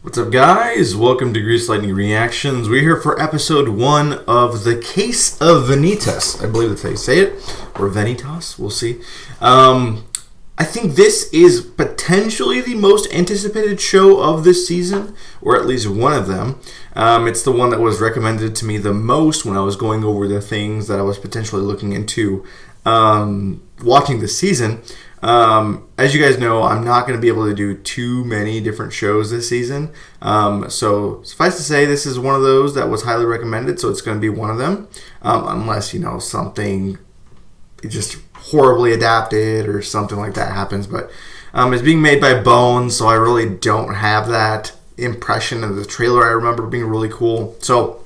What's up, guys? Welcome to Grease Lightning Reactions. We're here for episode 1 of The Case of Vanitas. I believe that's how you say it. Or Vanitas, we'll see. I think this is potentially the most anticipated show of this season, or at least one of them. It's the one that was recommended to me the most when I was going over the things that I was potentially looking into watching this season. As you guys know, I'm not going to be able to do too many different shows this season. So suffice to say, this is one of those that was highly recommended, so it's going to be one of them. Unless, something just horribly adapted or something like that happens. But it's being made by Bones, so I really don't have that impression of the trailer. I remember being really cool. So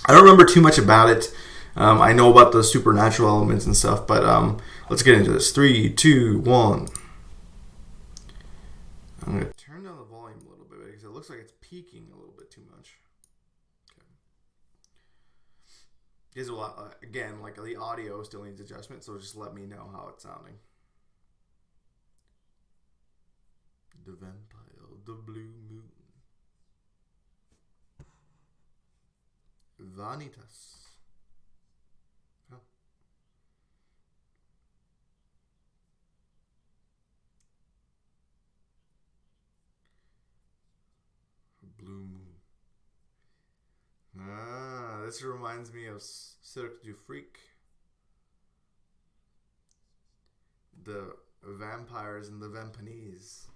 I don't remember too much about it. I know about the supernatural elements and stuff, but let's get into this. 3, 2, 1. I'm going to turn down the volume a little bit because it looks like it's peaking a little bit too much. Okay. There's a lot, again, like the audio still needs adjustment, so just let me know how it's sounding. The vampire, the blue moon. Vanitas. Blue moon. This reminds me of Cirque du Freak. The vampires and the vampanese.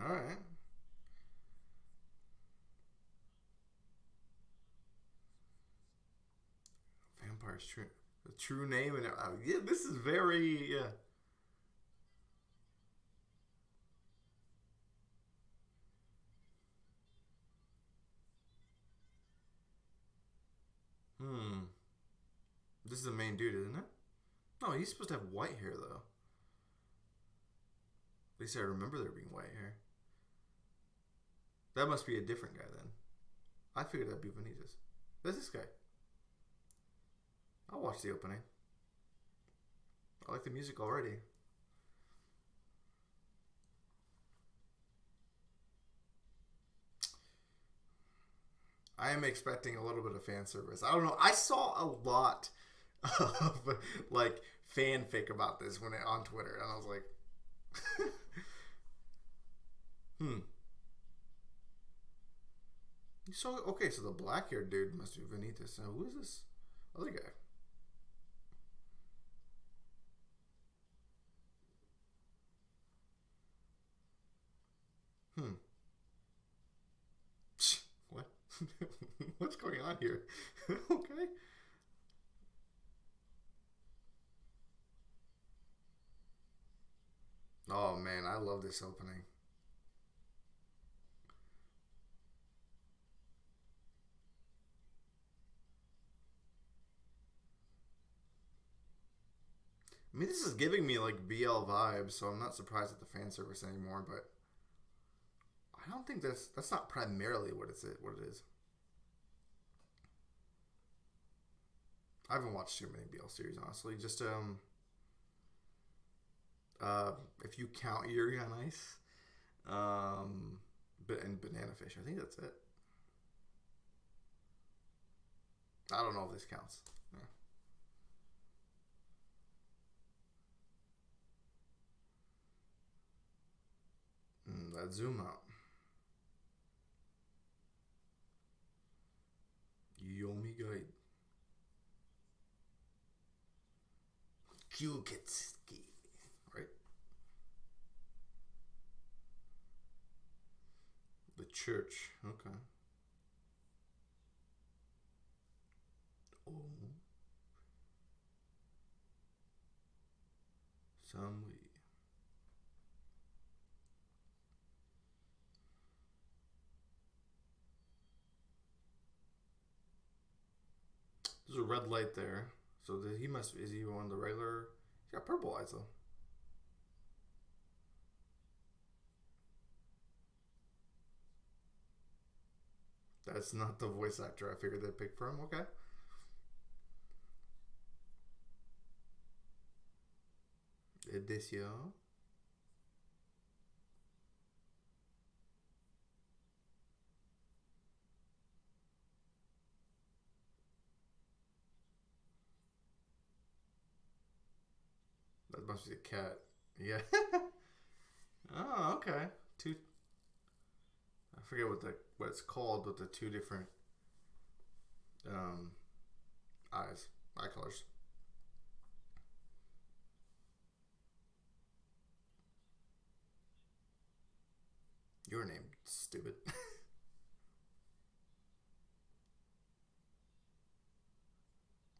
Alright. Vampire's true. The true name and yeah, this is very yeah. Hmm. This is the main dude, isn't it? No, he's supposed to have white hair though. At least I remember there being white hair. That must be a different guy then. I figured that'd be Vanitas. That's this guy. I'll watch the opening. I like the music already. I am expecting a little bit of fan service. I don't know. I saw a lot of like fanfic about this on Twitter, and I was like, hmm. You saw okay? So the black haired dude must be Vanitas. Now who is this other guy? Hmm. What? What's going on here? Okay. Oh man, I love this opening. I mean, this is giving me like BL vibes, so I'm not surprised at the fan service anymore. But I don't think that's not primarily what it is. I haven't watched too many BL series honestly. Just uh, if you count Yuri on Ice, and Banana Fish, I think that's it. I don't know if this counts. Yeah. Let's zoom out. Yomi Guide. Kyuketsuki. Right? The church. Okay. Oh. Samui. There's a red light there. So he must. Is he one of the regular? He's got purple eyes though. That's not the voice actor I figured they'd pick for him. Okay. Edition. That must be a cat. Yeah. Oh, okay. Two. I forget what it's called, but the two different um, eye colors. Your name, stupid.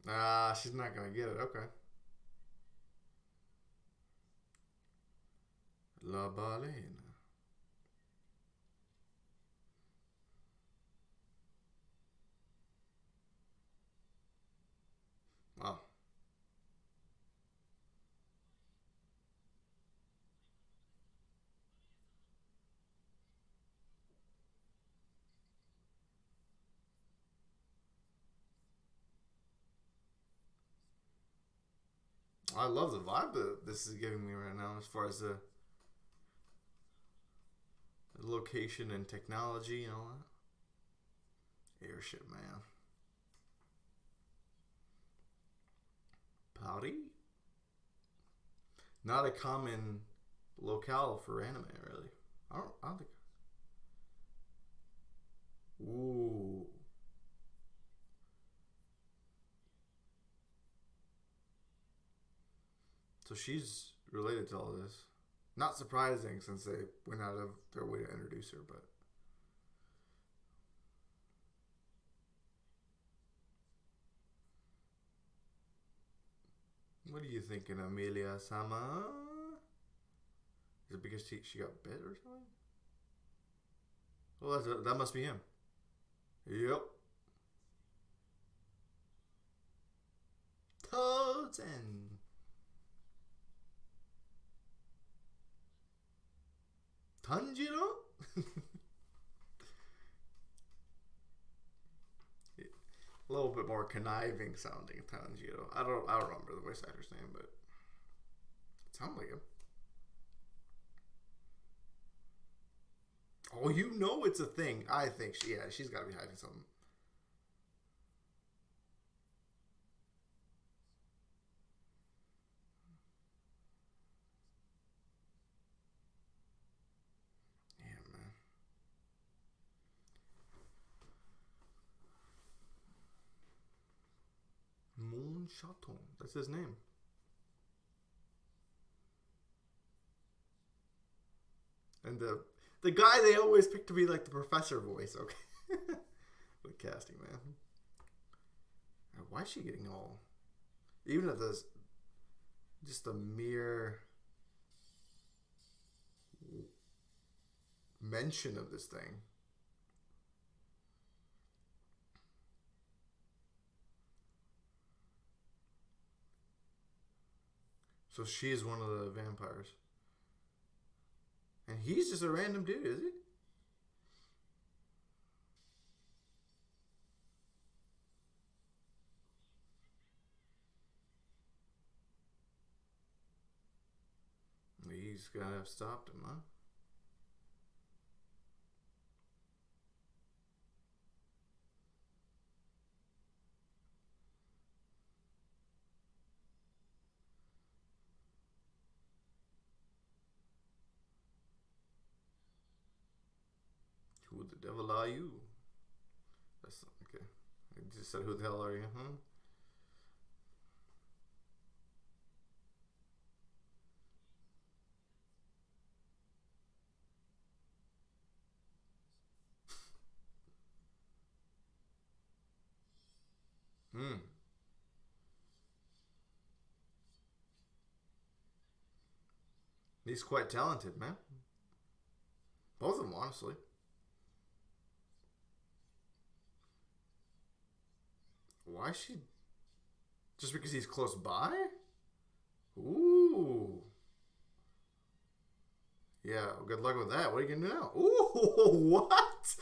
Ah, she's not gonna get it. Okay. La baleine. Wow. I love the vibe that this is giving me right now as far as the location and technology and all that. Airship, man. Paris? Not a common locale for anime, really. I don't think. Ooh. So she's related to all this. Not surprising since they went out of their way to introduce her, but. What are you thinking, Amelia Sama? Is it because she got bit or something? Well, that must be him. Yep. Toads and Tanjiro? A little bit more conniving sounding Tanjiro. I don't remember the voice actor's name, but it sounded like him. Oh, you know it's a thing. I think she's got to be hiding something. Yeah, man. Moon Chaton. That's his name. And the guy they always pick to be like the professor voice. Okay. The casting, man. Why is she getting all? Even if there's just a mere mention of this thing. So she's one of the vampires. And he's just a random dude, is he? He's gotta have stopped him, huh? Who the devil are you? That's okay. I just said, who the hell are you, huh? Hmm. He's quite talented, man. Both of them, honestly. Why is she? Just because he's close by? Ooh. Yeah, good luck with that. What are you going to do now? Ooh, what?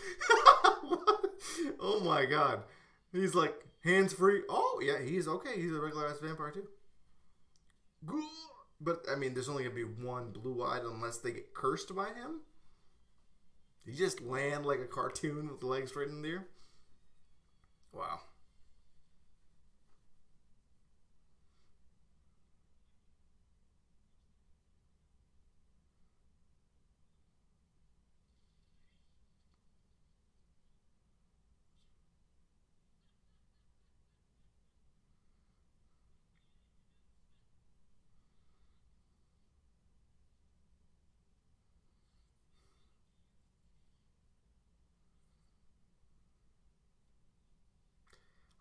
Oh my god. He's like, hands free. Oh, yeah, he's okay. He's a regular ass vampire too. But, I mean, there's only going to be one blue eyed unless they get cursed by him. You just land like a cartoon with the legs straight in the air. Wow.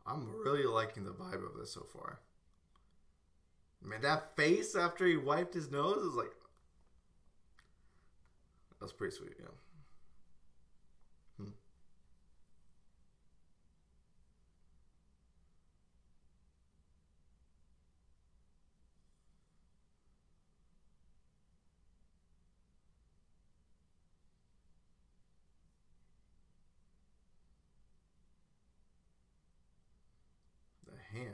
I'm really liking the vibe of this so far. Man, that face after he wiped his nose is like, that's pretty sweet, yeah. Hmm. The hand.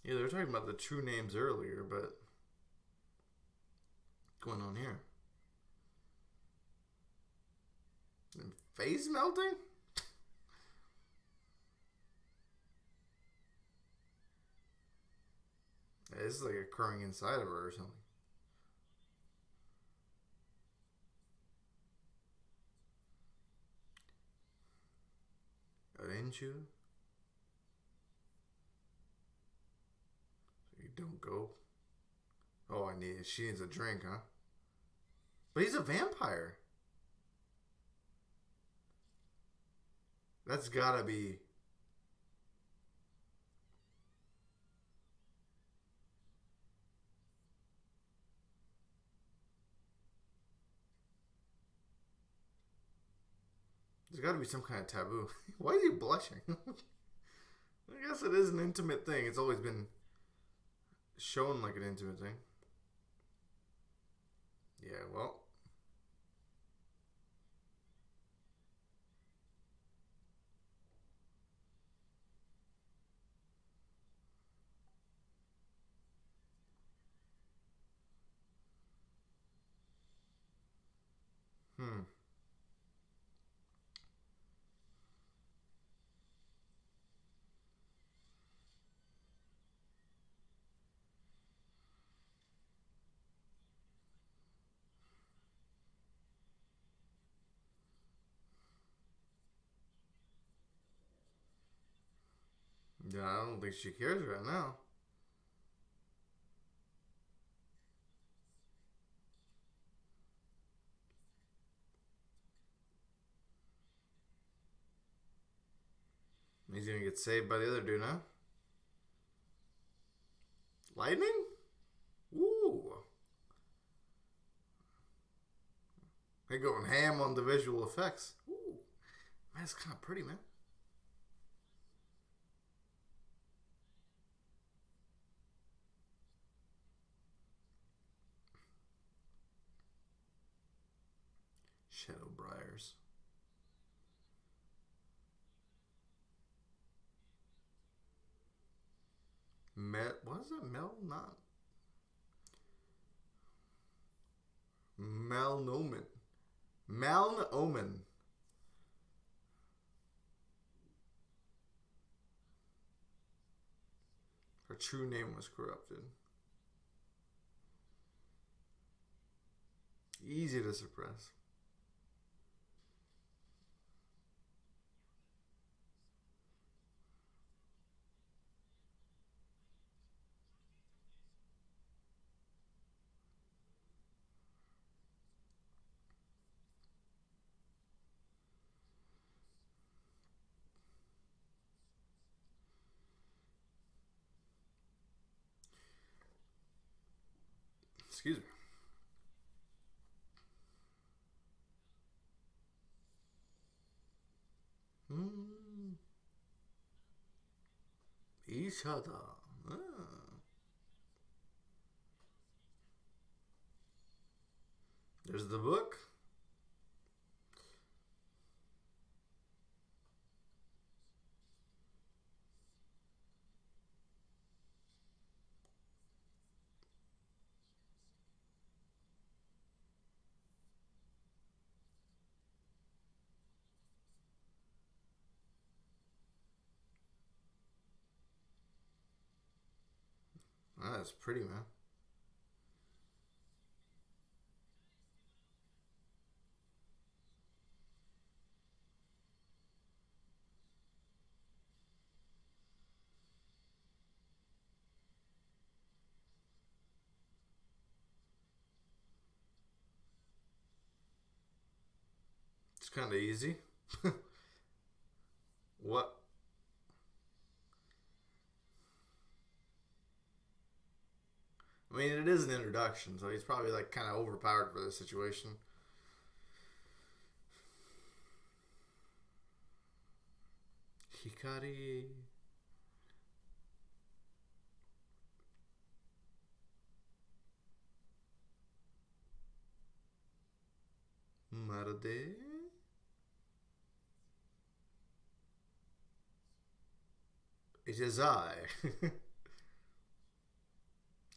Yeah, they were talking about the true names earlier, but what's going on here? And face melting? Yeah, this is like occurring inside of her or something. Oh, didn't you? So you don't go. Oh, she needs a drink, huh? But he's a vampire. That's gotta be. There's gotta be some kind of taboo. Why is he blushing? I guess it is an intimate thing. It's always been shown like an intimate thing. Yeah, well. Hmm. Yeah, I don't think she cares right now. He's gonna get saved by the other dude, huh? Lightning? Ooh. They going ham on the visual effects. Ooh. Man, it's kind of pretty, man. Shadow Briars. What is that? Not Malnomen. Malnomen. Her true name was corrupted. Easy to suppress. Excuse me. Ishada. Ah. There's the book. Ah, that's pretty, man. It's kind of easy. What? I mean, it is an introduction, so he's probably like kind of overpowered for this situation. Hikari. Marde. It is I.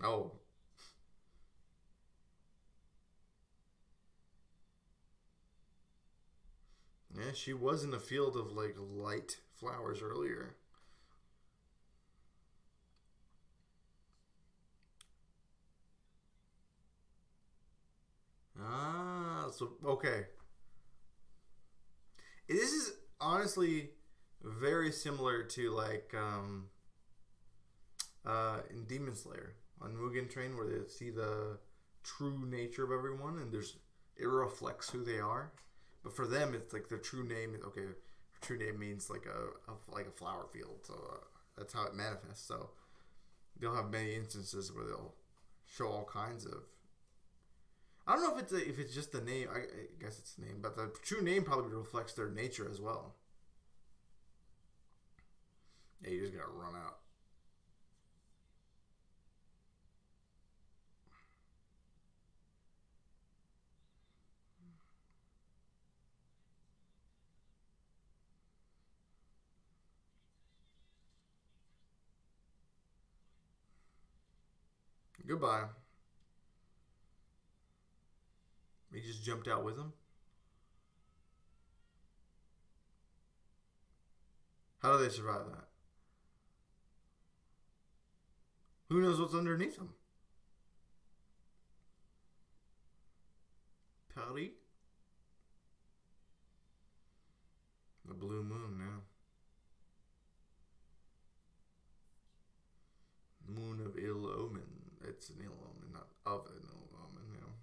Oh. Yeah, she was in a field of like light flowers earlier. Ah, so okay. This is honestly very similar to like in Demon Slayer on Mugen Train, where they see the true nature of everyone, and it reflects who they are. But for them, it's like their true name. Okay, her true name means like a flower field, so that's how it manifests. So they'll have many instances where they'll show all kinds of. I don't know if it's just the name. I guess it's the name, but the true name probably reflects their nature as well. Yeah, you just gotta run out. Goodbye. He just jumped out with him. How do they survive that? Who knows what's underneath them? Paris? The blue moon now. Moon of ill omen. It's an ill omen, not of an ill omen, you know.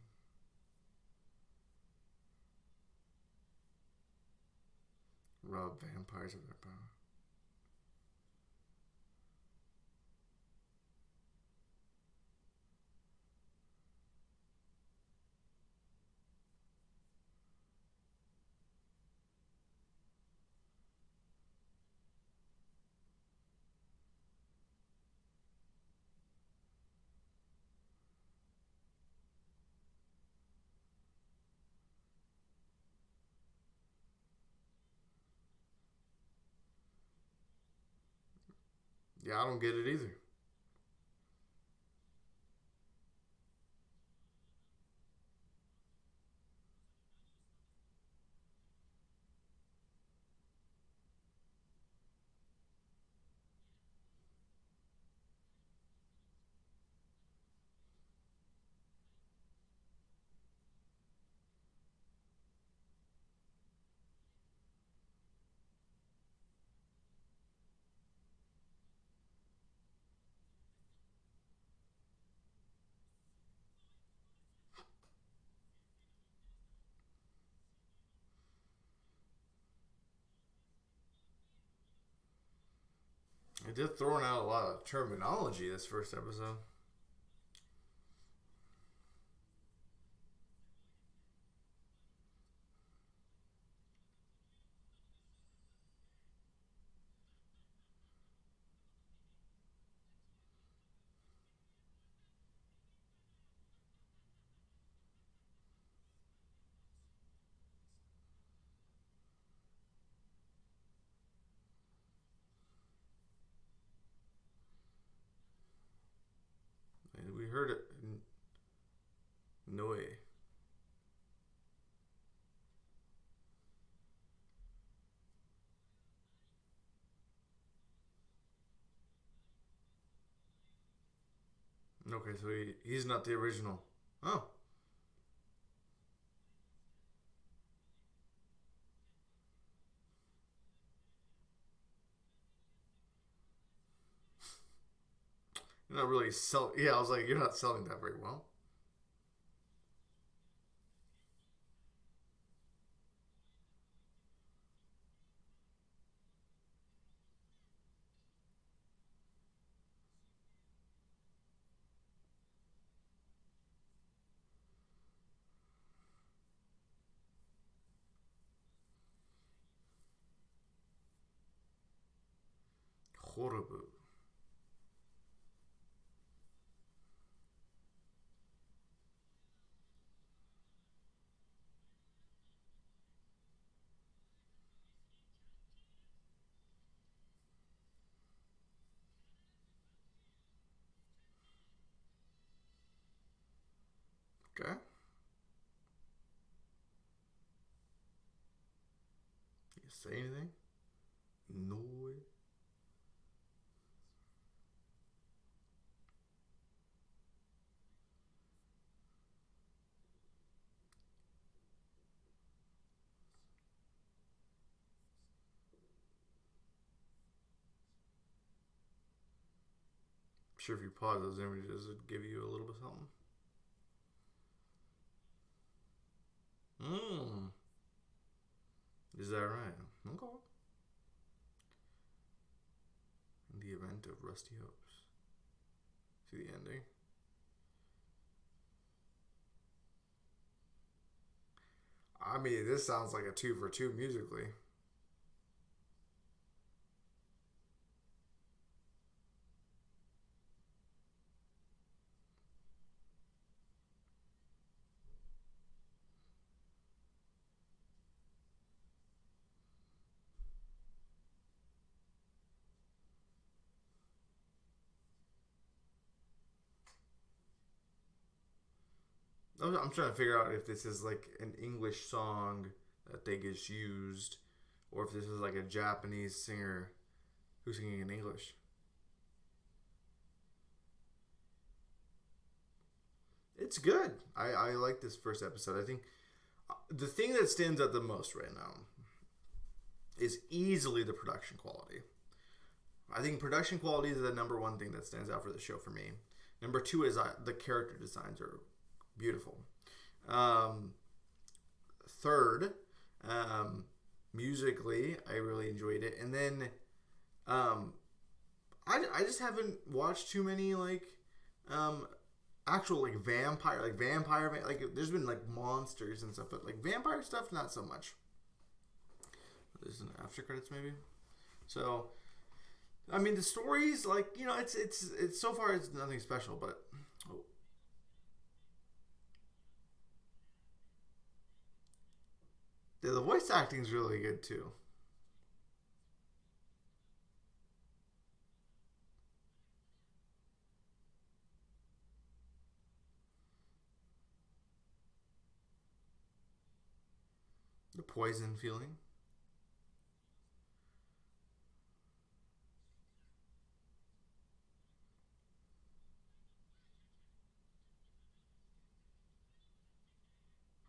Rob vampires of their power. Yeah, I don't get it either. It did throwing out a lot of terminology this first episode. Okay, so he's not the original. Oh. You're not really sell. Yeah, I was like, you're not selling that very well. Horrible. Okay. You say anything? No way. I'm sure if you pause those images, it'd give you a little bit of something. Mmm. Is that right? Okay. In the event of Rusty Hopes. See the ending? I mean, this sounds like a two for two musically. I'm trying to figure out if this is like an English song that they get used, or if this is like a Japanese singer who's singing in English. It's good. I like this first episode. I think the thing that stands out the most right now is easily the production quality. I think production quality is the number one thing that stands out for the show for me. Number two is the character designs are beautiful. Um, Third, um, musically, I really enjoyed it. And then um, I just haven't watched too many um, actual vampire like there's been like monsters and stuff, but like vampire stuff not so much. There's an after credits maybe. So I mean the stories like it's so far it's nothing special, but oh, the voice acting is really good too. The poison feeling.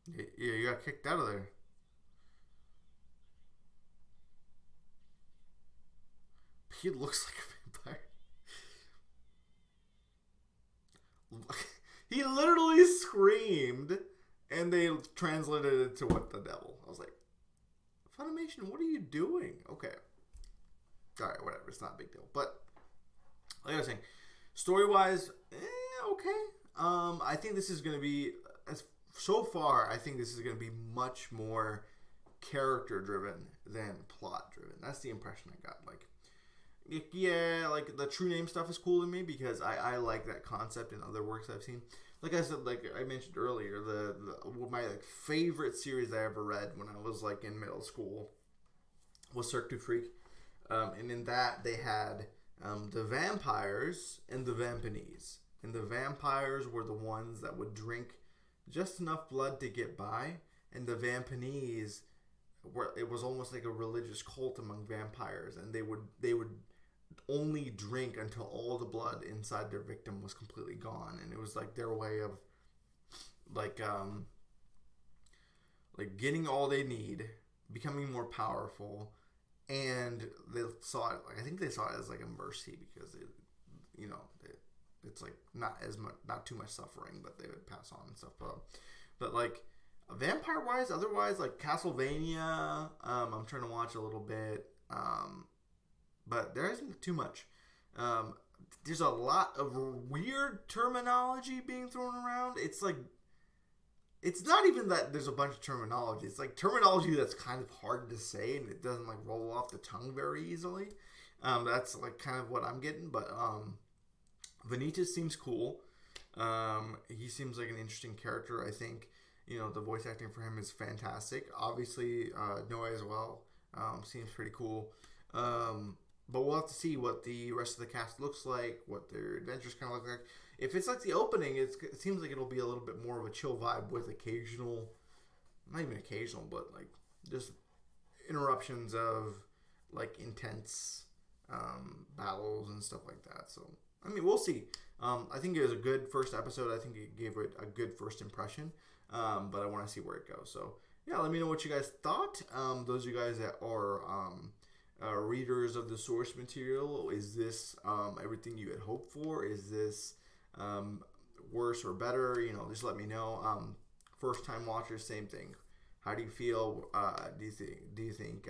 Yeah, you got kicked out of there. He looks like a vampire. He literally screamed, and they translated it to "what the devil." I was like, "Funimation, what are you doing?" Okay, all right, whatever. It's not a big deal. But like I was saying, story wise, okay. I think this is going to be as so far. I think this is going to be much more character driven than plot driven. That's the impression I got. Yeah, like the true name stuff is cool to me because I like that concept in other works I've seen. Like I said, like I mentioned earlier, my like favorite series I ever read when I was like in middle school was Cirque du Freak, and in that they had the vampires and the vampanese, and the vampires were the ones that would drink just enough blood to get by, and the vampanese where it was almost like a religious cult among vampires, and they would only drink until all the blood inside their victim was completely gone, and it was like their way of like getting all they need, becoming more powerful, and they saw it. Like I think they saw it as like a mercy because it's like not as much, not too much suffering, but they would pass on and stuff. But like vampire wise, otherwise like Castlevania, I'm trying to watch a little bit, but there isn't too much. There's a lot of weird terminology being thrown around. It's like it's not even that there's a bunch of terminology. It's like terminology that's kind of hard to say and it doesn't like roll off the tongue very easily. That's like kind of what I'm getting. But Vanitas seems cool. He seems like an interesting character. I think the voice acting for him is fantastic. Obviously, Noah as well seems pretty cool. But we'll have to see what the rest of the cast looks like, what their adventures kind of look like. If it's like the opening, it seems like it'll be a little bit more of a chill vibe with occasional, not even occasional, but like just interruptions of like intense battles and stuff like that. So, I mean, we'll see. I think it was a good first episode. I think it gave it a good first impression, but I want to see where it goes. So, yeah, let me know what you guys thought. Those of you guys that are readers of the source material, is this everything you had hoped for? Is this worse or better? Just let me know. First time watchers, same thing. How do you feel? Do you think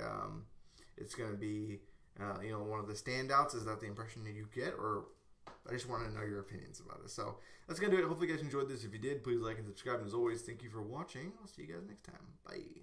it's going to be one of the standouts? Is that the impression that you get, or I just want to know your opinions about it. So that's going to do it. Hopefully you guys enjoyed this. If you did, please like and subscribe. And as always, thank you for watching. I'll see you guys next time. Bye.